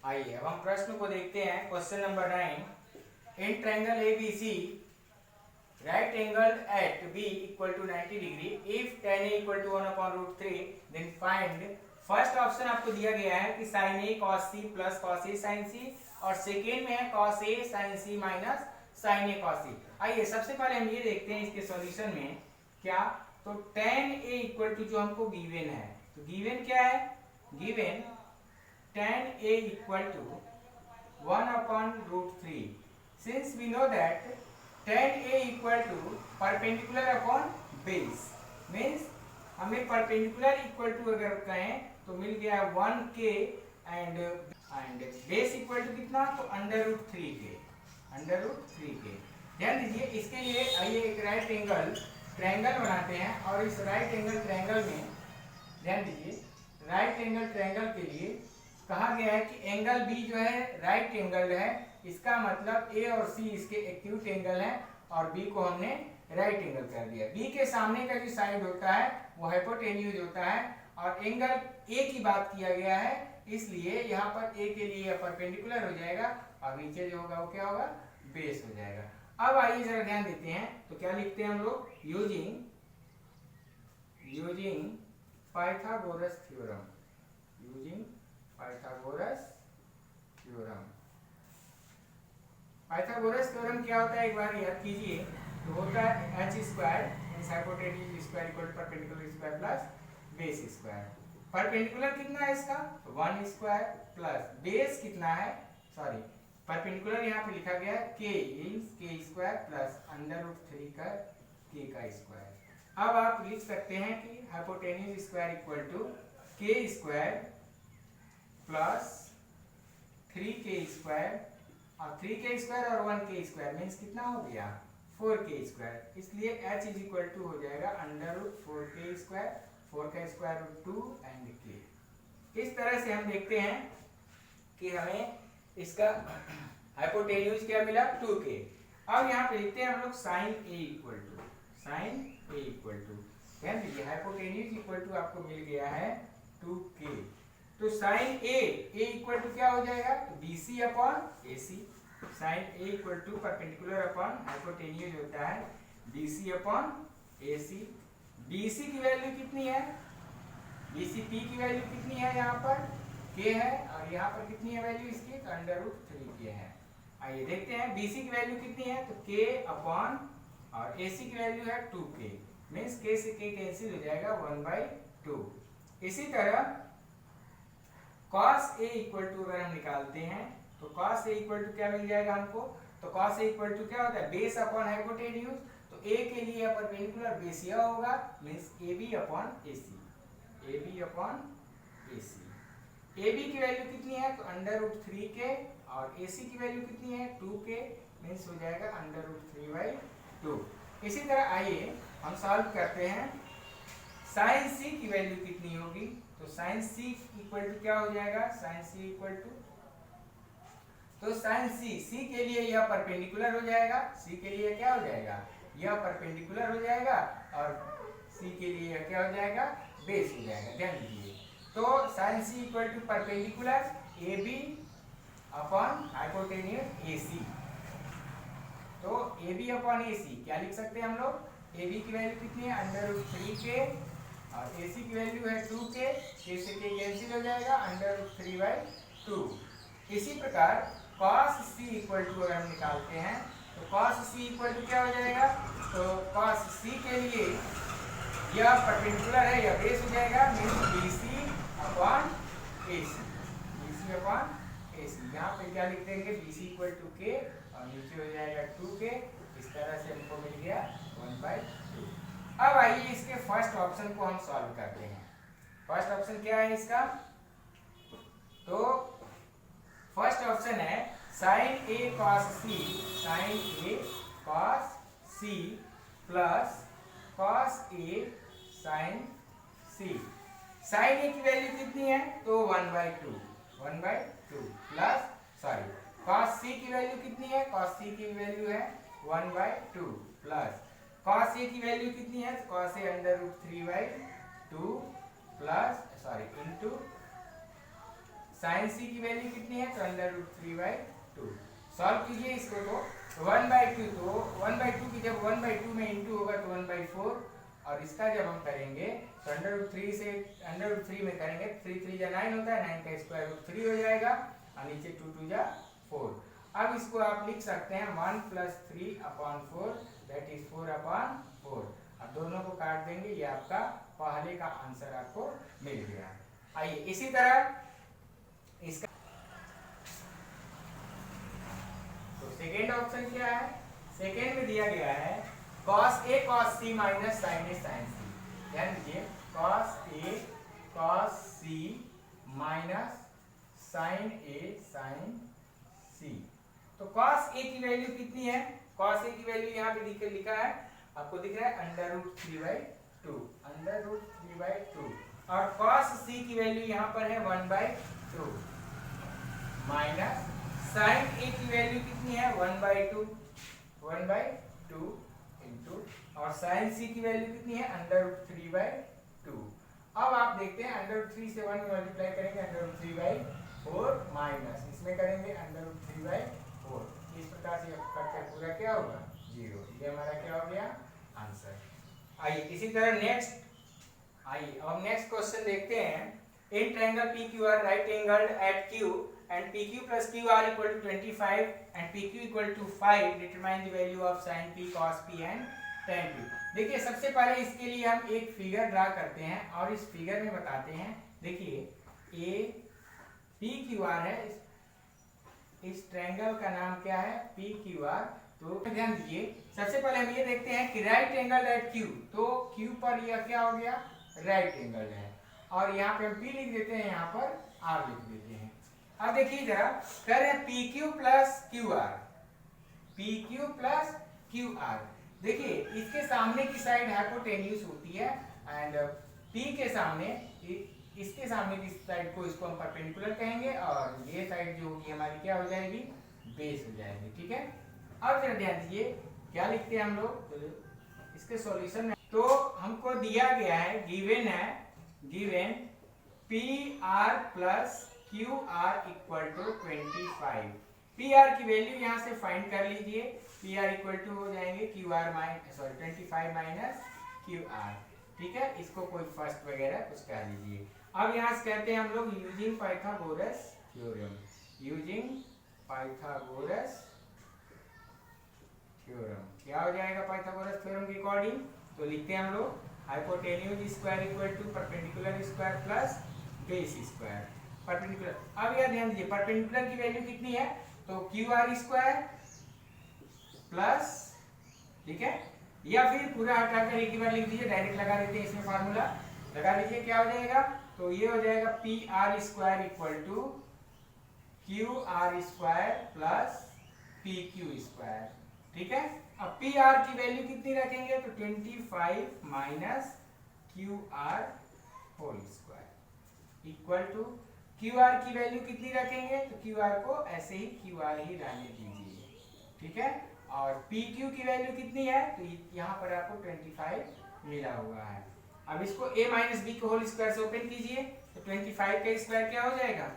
आइए अब हम प्रश्न को देखते हैं। Question number 9, in triangle ABC right angled at B equal to 90 degree if tan A equal to 1 upon root 3 then find। First option आपको दिया गया है कि sin A cos C plus cos A sin C और second में है cos A sin C minus sin A cos C। आइए सबसे पहले हम ये देखते हैं इसके सॉल्यूशन में क्या। तो tan A इक्वल टू जो हमको गिवन है, तो गिवन क्या है, given tan A equal to 1 upon root 3 since we know that tan A equal to perpendicular upon base means हमें perpendicular equal to अगर कहें तो मिल गया 1k and base equal to कितना, तो अंडर रूट 3k। ध्यान दीजिए इसके लिए आइए एक राइट एंगल ट्रायंगल बनाते हैं और इस राइट एंगल ट्रायंगल में ध्यान दीजिए राइट एंगल ट्रायंगल के लिए कहा गया है कि एंगल बी जो है राइट एंगल है, इसका मतलब ए और सी इसके एक्यूट एंगल है और बी को हमने राइट एंगल कर दिया। बी के सामने का जो साइड होता है वो हाइपोटेन्यूज होता है और एंगल ए की बात किया गया है, इसलिए यहाँ पर ए के लिए परपेंडिकुलर हो जाएगा और नीचे जो होगा वो क्या होगा, बेस हो जाएगा। अब आइए जरा ध्यान देते हैं, तो क्या लिखते हैं हम लोग, using Pythagoras theorem, Pythagoras theorem क्या होता है एक बार याद कीजिए। तो होता है h square hypotenuse square equal to perpendicular square plus base square. Perpendicular कितना है इसका, तो 1 स्क्वायर प्लस बेस कितना है, सॉरी परपेंडिकुलर यहाँ पे लिखा गया है k square plus under root 3 का k का स्क्वायर। अब आप लिख सकते हैं कि hypotenuse square equal to k square plus 3k square और 3k स्क्वायर और 1k स्क्वायर मीन्स कितना हो गया, 4k स्क्वायर। इसलिए h इज इक्वल टू हो जाएगा अंडर रूट 4k स्क्वायर, 4 का स्क्वायर रूट 2 एंड k। इस तरह से हम देखते हैं कि हमें इसका हाइपोटेन्यूज क्या मिला, 2k। अब यहाँ पे लिखते हैं हम लोग साइन ए इक्वल टू ध्यान दीजिए हाइपोटेन्यूज इक्वल टू आपको मिल गया है 2k। तो साइन ए इक्वल टू क्या हो जाएगा, तो BC upon AC। Sine A equal to perpendicular upon hypotenuse होता है BC अपॉन AC। BC की वैल्यू कितनी है, BCP की वैल्यू कितनी है, यहाँ पर k है और यहाँ पर कितनी है वैल्यू इसकी, तो अंडर रूट 3k है। आइए देखते हैं BC की वैल्यू कितनी है, तो k अपॉन और AC की वैल्यू है 2k मीन्स k से k कैंसिल हो जाएगा 1/2। इसी तरह cos A इक्वल टू अगर हम निकालते हैं तो cos A इक्वल टू क्या मिल जाएगा हमको, तो cos A इक्वल टू क्या होता है, बेस अपॉन हाइपोटेन्यूज। तो A के लिए परपेंडिकुलर बेस यह होगा means AB upon AC। AB की वैल्यू कितनी है, तो अंडर रूट 3k और AC की वैल्यू कितनी है 2k मींस हो जाएगा अंडर रूट 3/2। इसी तरह आइए हम सॉल्व करते हैं। साइन C की वैल्यू कितनी होगी, तो साइन C इक्वल टू क्या हो जाएगा, साइन C इक्वल टू, तो साइन C के लिए यह परपेंडिकुलर हो जाएगा, C के लिए क्या हो जाएगा, यह परपेंडिकुलर हो जाएगा और C के लिए यह क्या हो जाएगा, बेस हो जाएगा। ध्यान दीजिए तो sine C equal to perpendicular AB upon hypotenuse AC। तो AB अपॉन AC क्या लिख सकते हैं हम लोग, AB की वैल्यू कितनी है अंडर रूट 3k और AC की वैल्यू है 2k, k से k कैंसिल हो जाएगा अंडर रूट 3/2। इसी प्रकार cos C इक्वल टू अगर हम निकालते हैं तो cos C इक्वल टू क्या हो जाएगा, तो cos C के लिए यह परपेंडिकुलर है, यह बेस हो जाएगा मींस BC अपॉन AC। यहाँ पे क्या लिख देंगे, BC इक्वल टू k और नीचे हो जाएगा 2k। इस तरह से हमको मिल गया 1/2। अब आइए इसके फर्स्ट ऑप्शन को हम सॉल्व करते हैं। फर्स्ट ऑप्शन क्या है इसका, तो फर्स्ट ऑप्शन है sine A cos C plus cos A sin C। Sine A की वैल्यू कितनी है, तो 1/2 प्लस सॉरी cos C की वैल्यू कितनी है, cos C की वैल्यू है 1/2 प्लस cos A की वैल्यू कितनी है, cos A under root 3/2 plus sorry into sine C की वैल्यू कितनी है, तो √3/2। सॉल्व कीजिए इसको, तो 1/2, तो 1/2 की जब 1/2 में इंटू होगा तो 1/4, और इसका जब हम करेंगे तो √3 से √3 में करेंगे, 3 3 जा 9 होता है, 9 का स्क्वायर रूट 3 हो जाएगा, और नीचे 2 2 जा 4। अब इसको आप लिख सकते हैं 1 + 3/4, दैट इज 4/4। अब दोनों को काट देंगे, ये आपका पहले का आंसर आपको मिल गया। आइए इसी तरह इसका तो सेकेंड ऑप्शन क्या है, सेकेंड में दिया गया है cos A cos C minus sin A sin C। ध्यान दीजिए, cos A cos C minus sin A sin C। तो cos A की वैल्यू कितनी है, cos A की वैल्यू यहाँ पे लिखा है, आपको दिख रहा है √3/2, √3/2, और cos C की वैल्यू यहाँ पर है 1/2 माइनस sin A की वैल्यू कितनी है 1/2 इंटू, और sin C की वैल्यू कितनी है √3/2। अब आप देखते हैं √3 से 1 मल्टीप्लाई करेंगे √3/4 माइनस इसमें करेंगे √3/4। इस प्रकार से करके पूरा क्या होगा 0। ये हमारा क्या हो गया आंसर। आइए इसी तरह आइए अब नेक्स्ट क्वेश्चन देखते हैं। In triangle PQR right angled at Q and PQ plus QR equal to 25 and PQ equal to 5, determine the value of sin P, cos P and tan P। देखिए सबसे पहले इसके लिए हम एक फिगर ड्रा करते हैं और इस फिगर में बताते हैं। देखिए A PQR है, इस ट्रायंगल का नाम क्या है PQR। तो ध्यान दीजिए, सबसे पहले हम ये देखते हैं कि राइट एंगल एट Q, तो Q पर यह क्या हो गया राइट एंगल है, और यहाँ पे हम P लिख देते हैं, यहाँ पर R लिख देते हैं। अब देखिए जरा, कह रहे हैं PQ plus QR, PQ plus QR। देखिए इसके सामने की साइड हाइपोटेन्यूज होती है, एंड P के सामने, इसके सामने की साइड को इसको हम परपेंडिकुलर कहेंगे, और ये साइड जो होगी हमारी क्या हो जाएगी बेस हो जाएगी। ठीक है, अब जरा ध्यान दीजिए क्या लिखते हैं हम लोग, तो इसके सॉल्यूशन में तो हमको दिया गया है, given PR plus QR equal to 25। PR की वैल्यू यहाँ से फाइंड कर लीजिए, PR इक्वल टू हो जाएंगे 25 माइनस QR। ठीक है, इसको कोई फर्स्ट वगैरह कुछ कह लीजिए। अब यहाँ से कहते हैं हम लोग यूजिंग पाइथागोरस थ्योरम, क्या हो जाएगा पाइथागोरस थ्योरम के अकॉर्डिंग, तो लिखते हैं हम लोग hypotenuse square equal to perpendicular square plus base square. Perpendicular, अब यह ध्यान दीजिए परपेंडिकुलर की वैल्यू कितनी है, तो QR स्क्वायर प्लस, ठीक है, या फिर पूरा हटाकर एक ही बार लिख दीजिए, डायरेक्ट लगा देते हैं, इसमें फार्मूला लगा लीजिए, क्या हो जाएगा, तो ये हो जाएगा PR square equal to QR square plus PQ square. ठीक है, अब PR की वैल्यू कितनी रखेंगे, तो 25 minus QR whole square equal to QR की वैल्यू कितनी रखेंगे, तो QR को ऐसे ही QR ही रहने दीजिए। ठीक है, और PQ की वैल्यू कितनी है, तो यहाँ पर आपको 25 मिला हुआ है। अब इसको A माइनस B के होल स्क्वायर से ओपन कीजिए, तो 25 का स्क्वायर क्या हो जाएगा,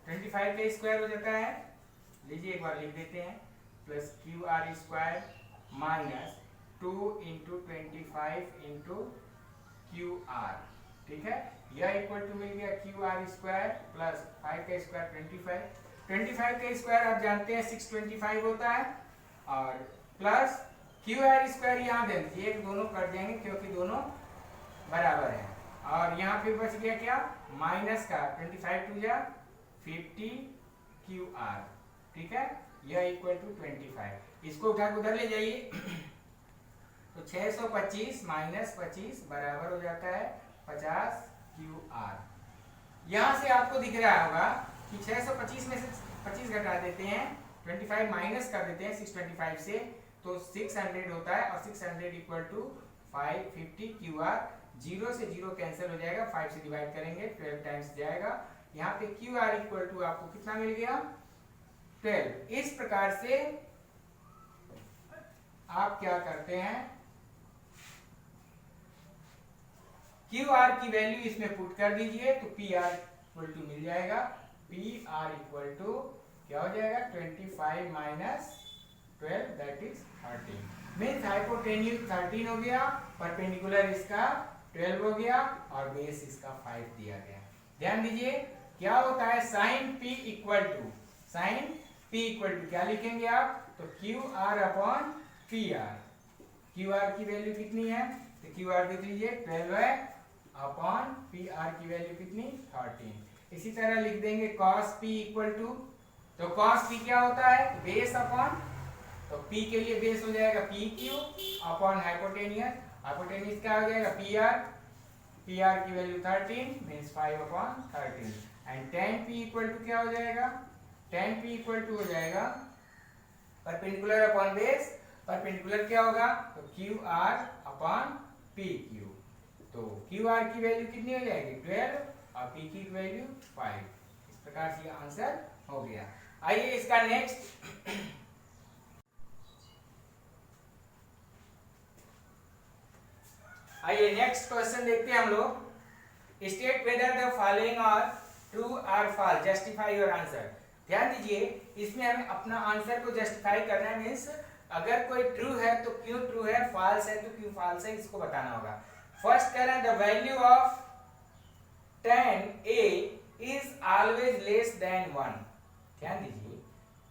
25 का स्क्वायर हो जाता है, लीजिए एक बार लिख देते हैं, plus QR square minus 2 into 25 into QR। ठीक है, यह इक्वल टू मिल गया QR स्क्वायर प्लस 5 का स्क्वायर 25 का स्क्वायर आप जानते हैं 625 होता है, और प्लस QR स्क्वायर यहाँ दे दीजिए, दोनों कट जाएंगे क्योंकि दोनों बराबर है, और यहाँ पे बच गया क्या माइनस का 25 टू जा 50 QR। ठीक है, यह इक्वल टू 25, इसको उठा के उधर ले जाइए, तो 625 माइनस 25 बराबर हो जाता है 50 QR। यहाँ से आपको दिख रहा होगा कि 625 में से 25 घटा देते हैं, 25 माइनस कर देते हैं 625 से, तो 600 होता है, और 600 इक्वल टू 550 QR। 0 से 0 कैंसिल हो जाएगा, 5 से डिवाइड करेंगे 12 टाइम्स जाएगा, यहाँ पे QR इक्वल टू आपको कितना मिल गया 12। इस प्रकार से आप क्या करते हैं, QR की वैल्यू इसमें पुट कर दीजिए, तो PR इक्वल टू मिल जाएगा पी आर इक्वल टू क्या हो जाएगा 25 minus 12 that is 13 means hypotenuse 13 हो गया, परपेंडिकुलर इसका 12 हो गया और बेस इसका 5 दिया गया। ध्यान दीजिए क्या होता है साइन पी इक्वल टू क्या लिखेंगे आप तो Q R upon P R. Q R की वैल्यू कितनी है तो क्यू आर देख लीजिए 12 है अपॉन पी आर की वैल्यू कितनी 13। इसी तरह लिख देंगे cos p इक्वल टू तो cos p क्या होता है बेस अपॉन तो p के लिए बेस हो जाएगा पी क्यू अपॉन हाइपोटेनियस क्या हो जाएगा पी आर की value 13 means 5 upon 13 and tan p equal to क्या हो जाएगा tan p इक्वल टू हो जाएगा परपेंडिकुलर अपॉन बेस। परपेंडिकुलर क्या होगा तो Q R upon P Q तो क्यू आर की वैल्यू कितनी हो जाएगी 12 और पी की वैल्यू 5। इस प्रकार से आंसर हो गया। आइए इसका नेक्स्ट क्वेश्चन देखते हैं हम लोग। State whether the following are true और फॉल्स, जस्टिफाई योर आंसर। ध्यान दीजिए इसमें हमें अपना आंसर को जस्टिफाई करना है, मीन्स अगर कोई ट्रू है तो क्यों ट्रू है, फॉल्स है तो क्यों फॉल्स है, इसको बताना होगा। फर्स्ट कह रहे हैं the value of tan a is always less than 1। ध्यान दीजिए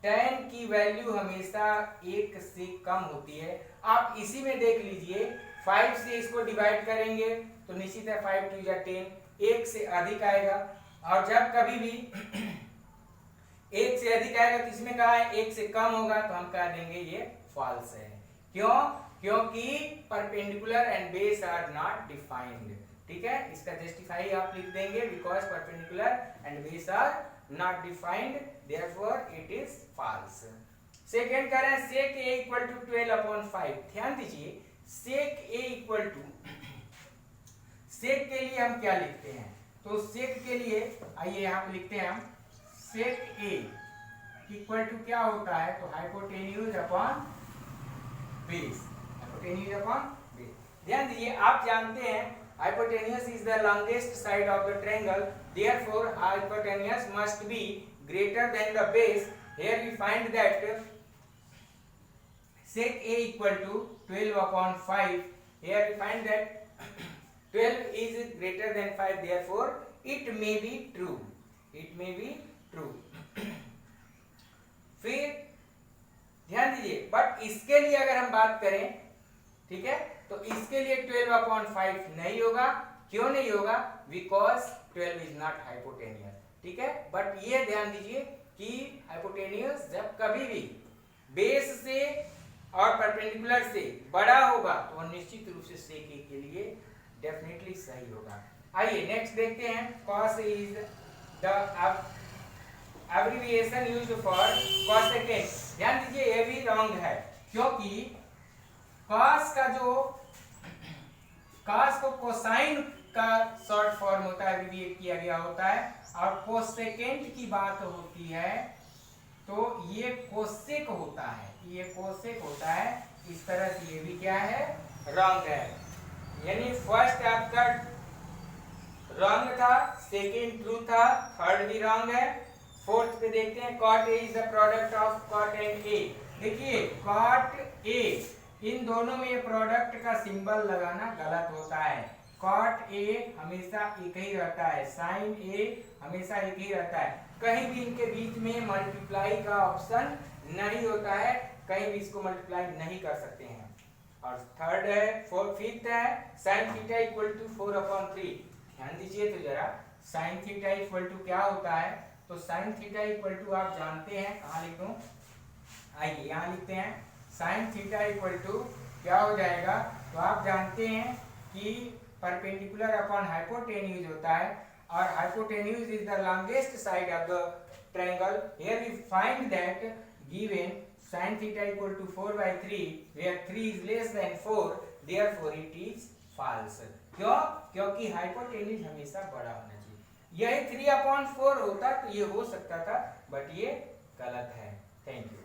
tan की वैल्यू हमेशा 1 से कम होती है। आप इसी में देख लीजिए 5 से इसको डिवाइड करेंगे तो निश्चित है 5 2 या 10 1 से अधिक आएगा, और जब कभी भी 1 से अधिक आएगा तो इसमें कहा है 1 से कम होगा तो हम कह देंगे ये फॉल्स है। क्यों? क्योंकि perpendicular and base are not defined. ठीक है, इसका जस्टिफाई आप लिख देंगे because perpendicular and base are not defined therefore it is false. Second कह रहे हैं sec a equal to 12 upon 5। ध्यान दीजिए sec a equal to sec के लिए हम क्या लिखते हैं तो sec के लिए आइए यहाँ पे लिखते हैं हम sec a इक्वल टू क्या होता है तो hypotenuse upon base. Hypotenuse upon base. ध्यान दीजिए आप जानते हैं hypotenuse is the longest side of the triangle, therefore hypotenuse must be greater than the base. Here we find that sec a equal to 12 upon 5. Here we find that 12 is greater than 5, therefore it may be true. It may be true. फिर ध्यान दीजिए but इसके लिए अगर हम बात करें ठीक है तो इसके लिए 12 अपॉन 5 नहीं होगा। क्यों नहीं होगा? Because 12 is not hypotenuse. ठीक है, बट ये ध्यान दीजिए कि हाइपोटेनियस जब कभी भी बेस से और परपेंडिकुलर से बड़ा होगा तो निश्चित रूप से sec a के लिए डेफिनेटली सही होगा। आइए नेक्स्ट देखते हैं cos is the abbreviation used for cosecant। ध्यान दीजिए ये भी रॉन्ग है क्योंकि cos का जो cos को कोसाइन का शॉर्ट फॉर्म होता है, एब्रिविएट किया गया होता है, और कोसेकेंट की बात होती है तो ये कोसेक होता है, ये कोसेक होता है। इस तरह से ये भी क्या है रॉन्ग है, यानी फर्स्ट आपका रॉन्ग था, सेकेंड ट्रू था, थर्ड भी रॉन्ग है। फोर्थ पे देखते हैं cot a is the product of cot and a। देखिए cot a इन दोनों में ये प्रोडक्ट का सिंबल लगाना गलत होता है। cot a हमेशा एक ही रहता है, sin a हमेशा एक ही रहता है, कहीं भी इनके बीच में मल्टीप्लाई का ऑप्शन नहीं होता है, कहीं भी इसको मल्टीप्लाई नहीं कर सकते हैं। और थर्ड है फिफ्थ है sin theta equal to 4 upon 3। ध्यान दीजिए तो जरा sin थीटा इक्वल टू क्या होता है तो sin थीटा इक्वल टू आप जानते हैं, कहाँ लिखूं आइए यहाँ लिखते हैं sin थीटा इक्वल टू क्या हो जाएगा तो आप जानते हैं कि परपेंडिकुलर अपॉन हाइपोटेन्यूज होता है और hypotenuse is the longest side of the triangle. Here we find that given sin theta equal to 4/3 where 3 is less than 4 therefore it is false। क्यों? क्योंकि हाइपोटेन्यूज हमेशा बड़ा होना चाहिए। यही 3/4 होता तो ये हो सकता था बट ये गलत है। Thank you.